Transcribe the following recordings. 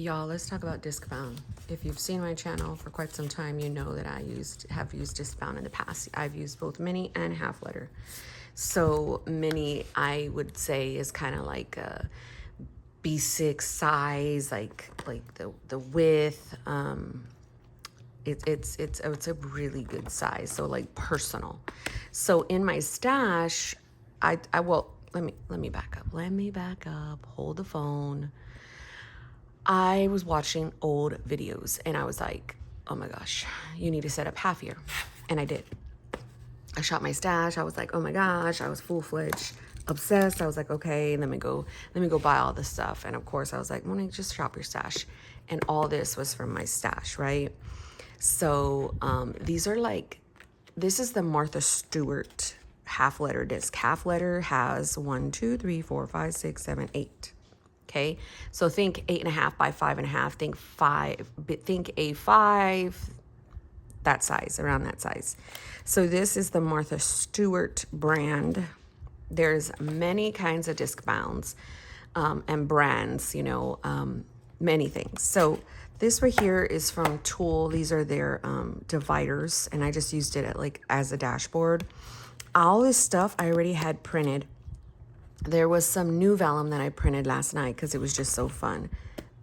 Y'all, let's talk about Discbound. If you've seen my channel for quite some time, you know that I have used Discbound in the past. I've used both mini and half letter. So mini, I would say, is kind of like a B6 size, like the width. It's a really good size. So like personal. So in my stash, I will let me back up. Let me back up. Hold the phone. I was watching old videos and I was like, oh my gosh, you need to set up half year. And I did. I shot my stash. I was like, oh my gosh, I was full-fledged obsessed. I was like, okay, let me go buy all this stuff. And of course I was like, Monique, just shop your stash. And all this was from my stash, right? So these are like, this is the Martha Stewart half letter disc. Half letter has 1, 2, 3, 4, 5, 6, 7, 8. Okay, so think 8.5 by 5.5. Think A5, that size, around that size. So this is the Martha Stewart brand. There's many kinds of Discbounds and brands, you know, many things. So this right here is from Tool. These are their dividers, and I just used it as a dashboard. All this stuff I already had printed. There was some new vellum that I printed last night because it was just so fun.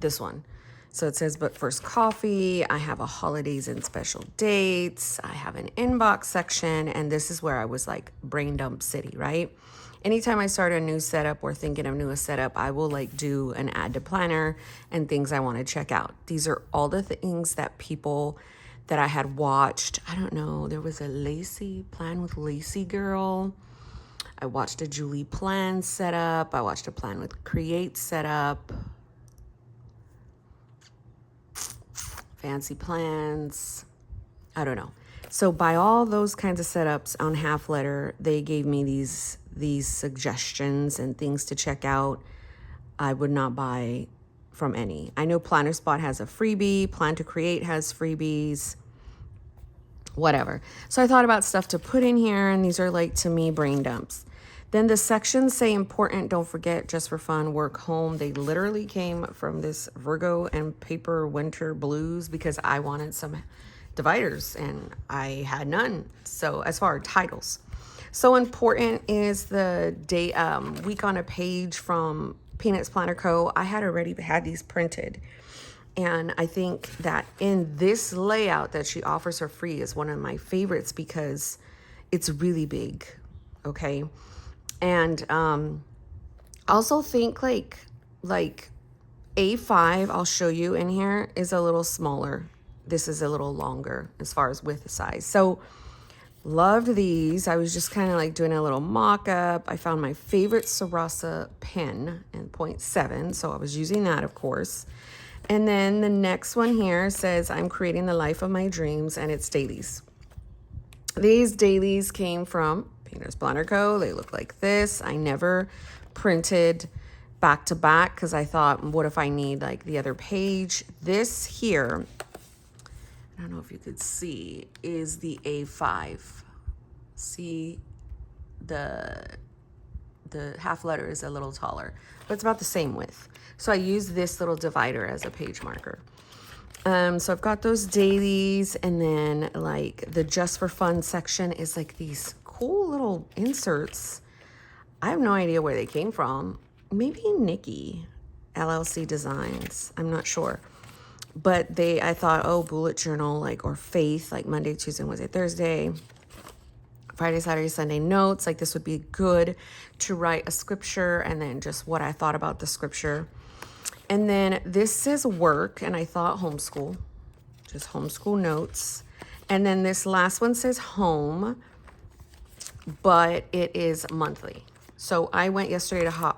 This one. So it says, but first coffee. I have a holidays and special dates. I have an inbox section. And this is where I was like brain dump city, right? Anytime I start a new setup or thinking of new setup, I will like do an add to planner and things I want to check out. These are all the things that people that I had watched. I don't know. There was a Lacey Plan with Lacey girl. I watched a Julie Plan setup. I watched a Plan with Create setup. Fancy plans. I don't know. So by all those kinds of setups on half letter, they gave me these suggestions and things to check out. I would not buy from any. I know Planner Spot has a freebie. Plan to Create has freebies. Whatever. So I thought about stuff to put in here, and these are like, to me, brain dumps. Then the sections say important, don't forget, just for fun, work, home. They literally came from this Virgo and Paper Winter Blues because I wanted some dividers and I had none. So as far as titles. So important is the day, week on a page from Peanuts Planner Co. I had already had these printed. And I think that in this layout that she offers for free is one of my favorites because it's really big, okay? And also think like A5, I'll show you in here, is a little smaller. This is a little longer as far as width size. So loved these. I was just kind of like doing a little mock-up. I found my favorite Sarasa pen in 0.7, so I was using that, of course. And then the next one here says, I'm creating the life of my dreams, and it's dailies. These dailies came from Peanuts Planner Co. They look like this. I never printed back to back because I thought, what if I need like the other page? This here, I don't know if you could see, is the A5. See, the half letter is a little taller, but it's about the same width. So I use this little divider as a page marker. So I've got those dailies, and then like the just for fun section is like these cool little inserts. I have no idea where they came from. Maybe Nikki LLC Designs. I'm not sure. But I thought, oh, bullet journal, like, or faith, like Monday, Tuesday, Wednesday, Thursday, Friday, Saturday, Sunday notes. Like this would be good to write a scripture and then just what I thought about the scripture. And then this says work, and I thought homeschool, just homeschool notes. And then this last one says home, but it is monthly. So I went yesterday to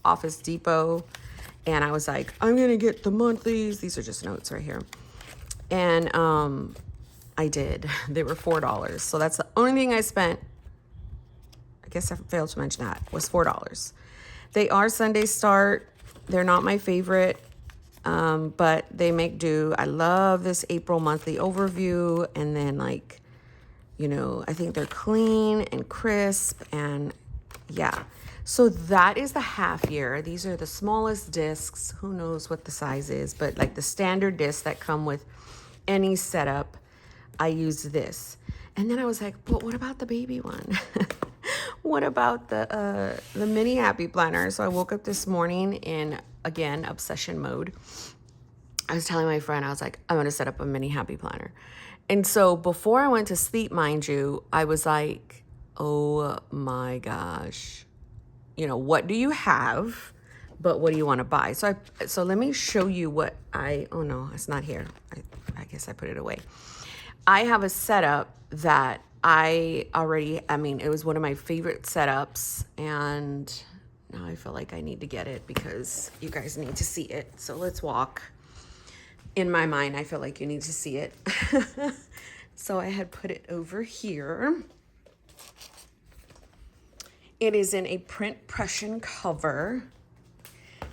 Office Depot, and I was like, I'm going to get the monthlies. These are just notes right here. And I did. They were $4. So that's the only thing I spent. I guess I failed to mention that was $4. They are Sunday start. They're not my favorite, but they make do. I love this April monthly overview. And then like, you know, I think they're clean and crisp, and yeah. So that is the half year. These are the smallest discs. Who knows what the size is, but like the standard discs that come with any setup, I use this. And then I was like, but what about the baby one? What about the mini happy planner? So I woke up this morning in, again, obsession mode. I was telling my friend, I was like, I'm going to set up a mini happy planner. And so before I went to sleep, mind you, I was like, oh my gosh, you know, what do you have, but what do you want to buy? So let me show you what oh no, it's not here. I guess I put it away. I have a setup that it was one of my favorite setups, and now I feel like I need to get it because you guys need to see it. So let's walk. In my mind, I feel like you need to see it. So I had put it over here. It is in a print Prussian cover,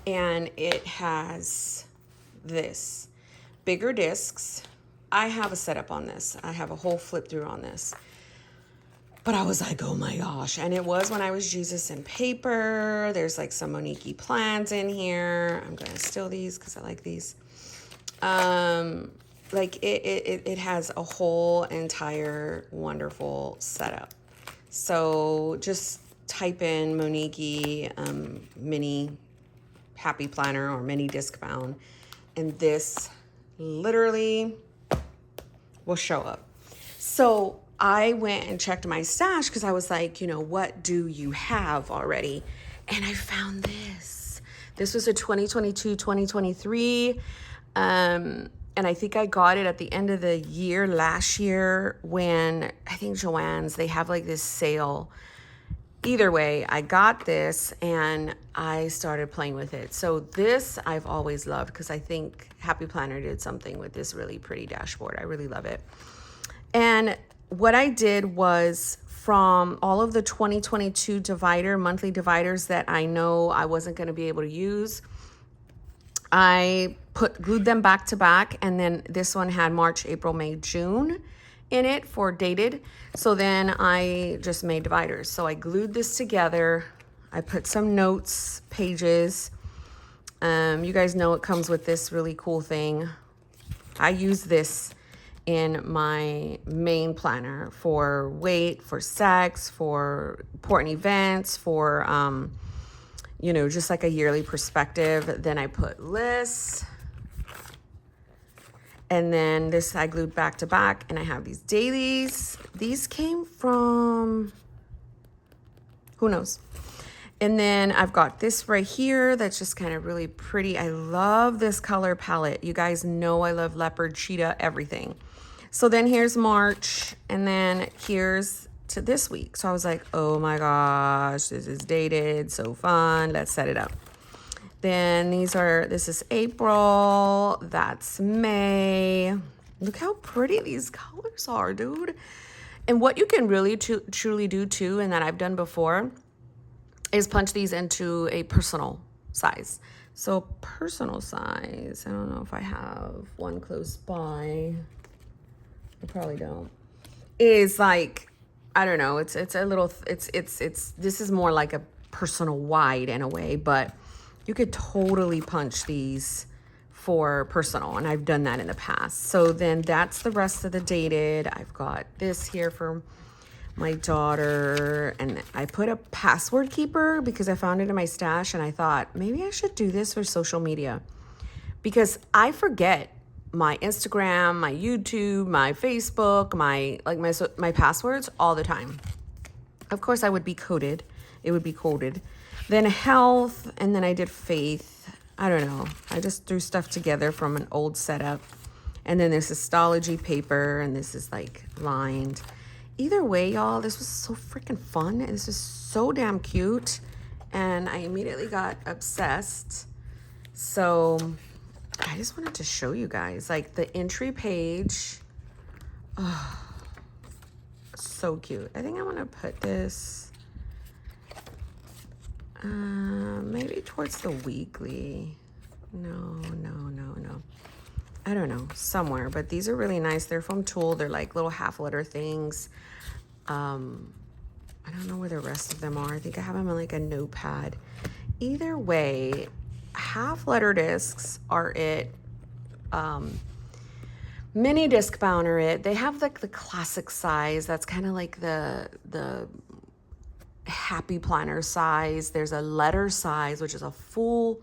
and it has this bigger discs. I have a setup on this. I have a whole flip through on this. But I was like, oh my gosh. And it was when I was Jesus in paper. There's like some Monique plans in here. I'm going to steal these because I like these. Like it has a whole entire wonderful setup. So just type in Monique mini happy planner or mini Discbound, and this literally will show up. So I went and checked my stash because I was like, you know, what do you have already? And I found this. This was a 2022-2023. And I think I got it at the end of the year last year when I think Joann's, they have like this sale. Either way, I got this and I started playing with it. So this I've always loved because I think Happy Planner did something with this really pretty dashboard. I really love it. And what I did was from all of the 2022 monthly dividers that I know I wasn't going to be able to use, I glued them back to back, and then this one had March, April, May, June in it for dated. So then I just made dividers. So I glued this together. I put some notes, pages. You guys know it comes with this really cool thing. I use this in my main planner for weight, for sex, for important events, for you know, just like a yearly perspective. Then I put lists. And then this I glued back to back, and I have these dailies. These came from, who knows? And then I've got this right here that's just kind of really pretty. I love this color palette. You guys know I love leopard, cheetah, everything. So then here's March, and then here's to this week. So I was like, oh my gosh, this is dated, so fun. Let's set it up. Then this is April, that's May. Look how pretty these colors are, dude. And what you can really truly do too, and that I've done before, is punch these into a personal size. So personal size, I don't know if I have one close by. I probably don't. Is like, I don't know, it's a little, this is more like a personal wide in a way, but you could totally punch these for personal, and I've done that in the past. So then that's the rest of the dated. I've got this here for my daughter, and I put a password keeper because I found it in my stash, and I thought maybe I should do this for social media because I forget my Instagram, my YouTube, my Facebook, my passwords all the time. Of course, I would be coded. It would be coded. Then health, and then I did faith. I don't know. I just threw stuff together from an old setup. And then there's histology paper, and this is like lined. Either way, y'all, this was so freaking fun. This is so damn cute. And I immediately got obsessed. So I just wanted to show you guys, like the entry page. Oh, so cute. I think I want to put this maybe towards the weekly. No. I don't know, somewhere, but these are really nice. They're from Tool. They're like little half liter things. I I don't know where the rest of them are. I think I have them in like a notepad. Either way, half letter discs are it. Mini Discbound are it. They have like the classic size. That's kind of like the happy planner size. There's a letter size, which is a full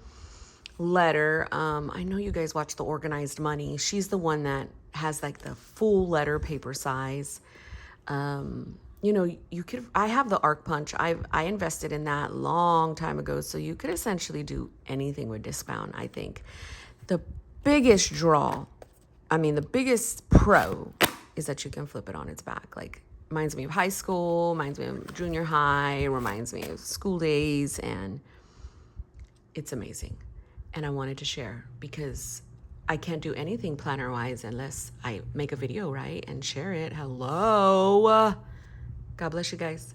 letter. I know you guys watch The Organized Money. She's the one that has like the full letter paper size. You know, you could, I have the Arc Punch. I invested in that long time ago. So you could essentially do anything with Discbound, I think. The biggest draw, the biggest pro is that you can flip it on its back. Like, reminds me of high school, reminds me of junior high, reminds me of school days, and it's amazing. And I wanted to share because I can't do anything planner-wise unless I make a video, right? And share it. Hello. God bless you guys.